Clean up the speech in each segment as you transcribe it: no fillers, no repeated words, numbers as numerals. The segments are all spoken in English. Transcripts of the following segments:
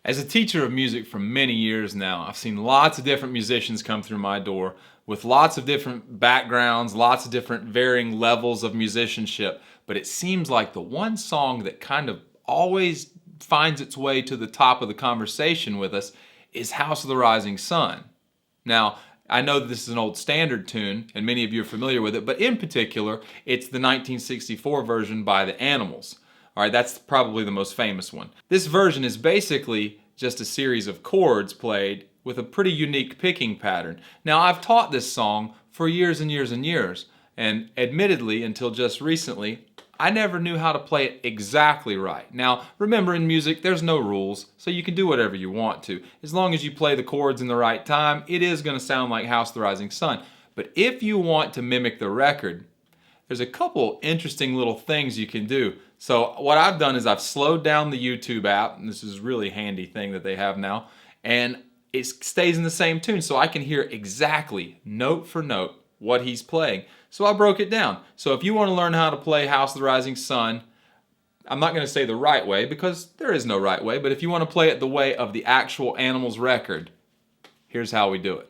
As a teacher of music for many years now, I've seen lots of different musicians come through my door with lots of different backgrounds, lots of different varying levels of musicianship. But it seems like the one song that kind of always finds its way to the top of the conversation with us is House of the Rising Sun. Now, I know that this is an old standard tune, and many of you are familiar with it, but in particular, it's the 1964 version by the Animals. All right, that's probably the most famous one. This version is basically just a series of chords played with a pretty unique picking pattern. Now, I've taught this song for years and years and years, and admittedly, until just recently, I never knew how to play it exactly right. Now, remember, in music, there's no rules, so you can do whatever you want to. As long as you play the chords in the right time, it is going to sound like House of the Rising Sun. But if you want to mimic the record, there's a couple interesting little things you can do. So what I've done is I've slowed down the YouTube app, and this is a really handy thing that they have now, and it stays in the same tune so I can hear exactly, note for note, what he's playing. So I broke it down. So if you want to learn how to play House of the Rising Sun, I'm not going to say the right way because there is no right way, but if you want to play it the way of the actual Animals record, here's how we do it.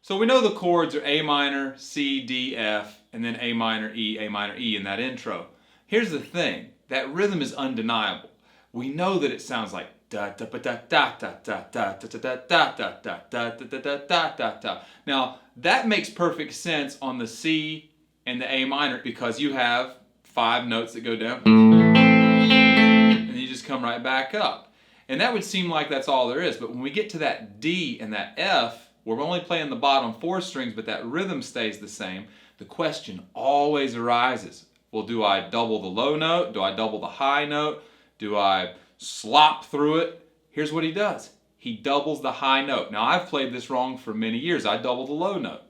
So we know the chords are A minor, C, D, F, and then A minor, E in that intro. Here's the thing, that rhythm is undeniable. We know that it sounds like da da da da da da da da da da da da da da da da da da. Now that makes perfect sense on the C and the A minor because you have 5 notes that go down and you just come right back up. And that would seem like that's all there is, but when we get to that D and that F, we're only playing the bottom 4 strings, but that rhythm stays the same. The question always arises, well, do I double the low note? Do I double the high note? Do I slop through it? Here's what he does. He doubles the high note. Now, I've played this wrong for many years. I double the low note.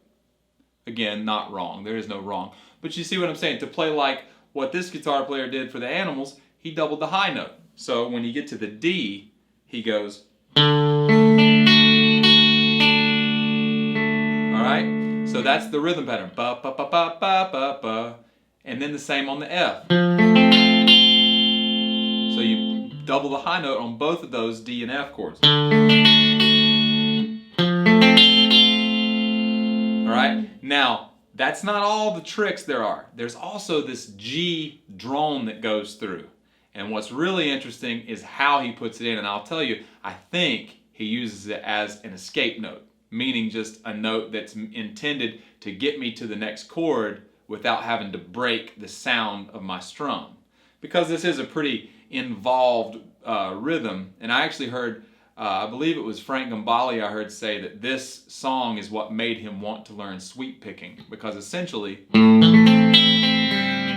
Again, not wrong. There is no wrong. But you see what I'm saying? To play like what this guitar player did for the Animals, he doubled the high note. So when you get to the D, he goes... Alright, so that's the rhythm pattern. Ba ba ba ba ba ba ba. And then the same on the F. So you double the high note on both of those D and F chords. Alright, now that's not all the tricks there are. There's also this G drone that goes through. And what's really interesting is how he puts it in. And I'll tell you, I think he uses it as an escape note, meaning just a note that's intended to get me to the next chord without having to break the sound of my strum. Because this is a pretty involved rhythm, and I actually heard, I believe it was Frank Gambale I heard say that this song is what made him want to learn sweep picking, because essentially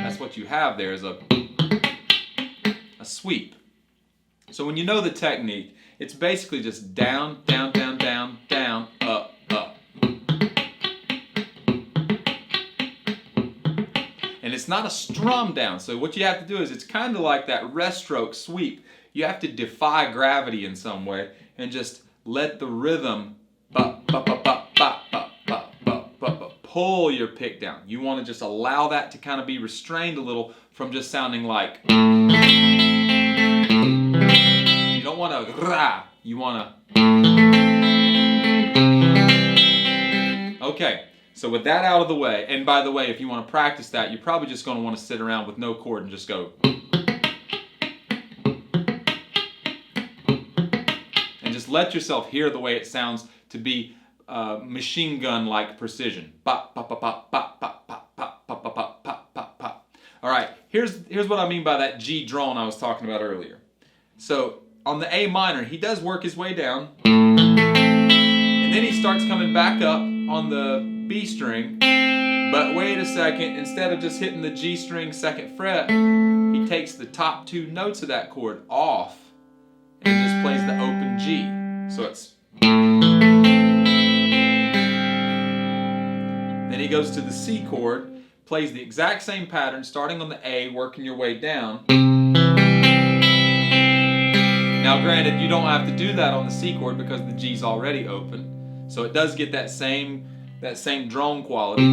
that's what you have there is a sweep. So when you know the technique, it's basically just down, down, down, down, down, up, up. And it's not a strum down, so what you have to do is it's kind of like that rest stroke sweep. You have to defy gravity in some way and just let the rhythm pull your pick down. You want to just allow that to kind of be restrained a little from just sounding like... You don't want to rah, you want to... Okay, so with that out of the way, and by the way, if you want to practice that, you're probably just going to want to sit around with no chord and just go... And just let yourself hear the way it sounds to be machine gun-like precision. Bop, bop, bop, bop, bop, bop, bop, bop, bop, bop, bop, bop, bop, bop. All right, here's what I mean by that G drone I was talking about earlier. So on the A minor, he does work his way down, and then he starts coming back up on the B string, but wait a second, instead of just hitting the G string 2nd fret, he takes the top 2 notes of that chord off and just plays the open G. So it's... Then he goes to the C chord, plays the exact same pattern, starting on the A, working your way down. Now Now granted, you don't have to do that on the C chord because the G's already open. So it does get that same drone quality.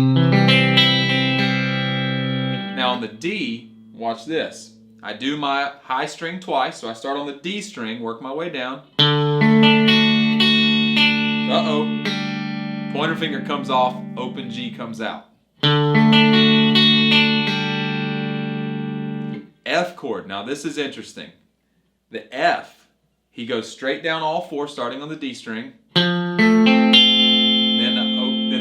Now on the D, watch this. I do my high string twice, so I start on the D string, work my way down. Uh-oh. Pointer finger comes off, open G comes out. F chord. Now this is interesting. The F, he goes straight down all four, starting on the D string. Then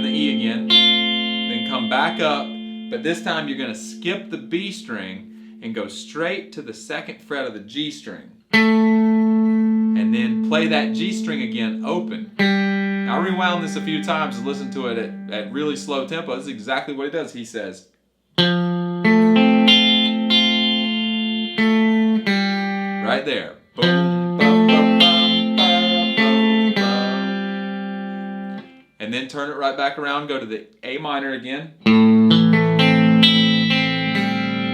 the E again. Then come back up, but this time you're going to skip the B string and go straight to the second fret of the G string. And then play that G string again open. Now, I rewound this a few times and listened to it at really slow tempo. This is exactly what he does. He says, right there. Boom, bum, bum, bum, bum, bum, bum. And then turn it right back around, go to the A minor again.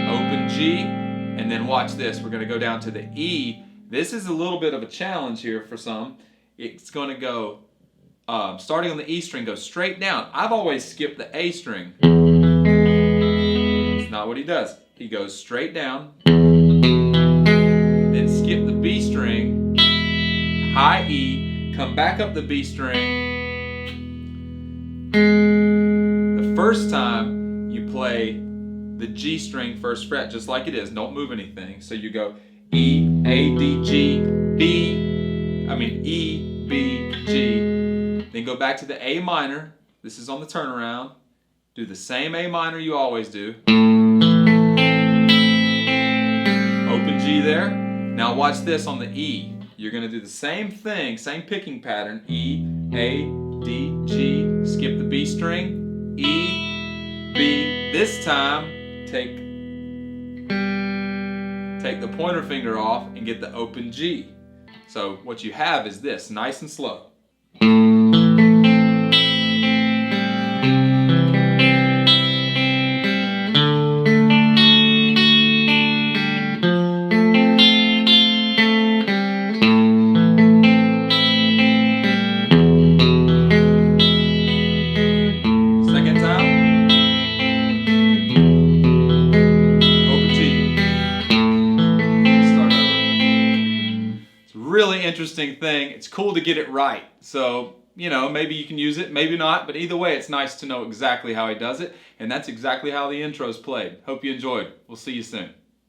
Open G, and then watch this. We're going to go down to the E. This is a little bit of a challenge here for some. It's going to go, starting on the E string, go straight down. I've always skipped the A string. It's not what he does. He goes straight down, then skip the B string, high E, come back up the B string. The first time you play the G string first fret just like it is, don't move anything. So you go E, A, D, G, E, B, G. Then go back to the A minor. This is on the turnaround. Do the same A minor you always do. Open G there. Now watch this on the E. You're going to do the same thing, same picking pattern. E, A, D, G. Skip the B string. E, B. This time, take the pointer finger off and get the open G. So what you have is this, nice and slow. Second time. Really interesting thing. It's cool to get it right. So, maybe you can use it, maybe not, but either way, it's nice to know exactly how he does it. And that's exactly how the intro's played. Hope you enjoyed. We'll see you soon.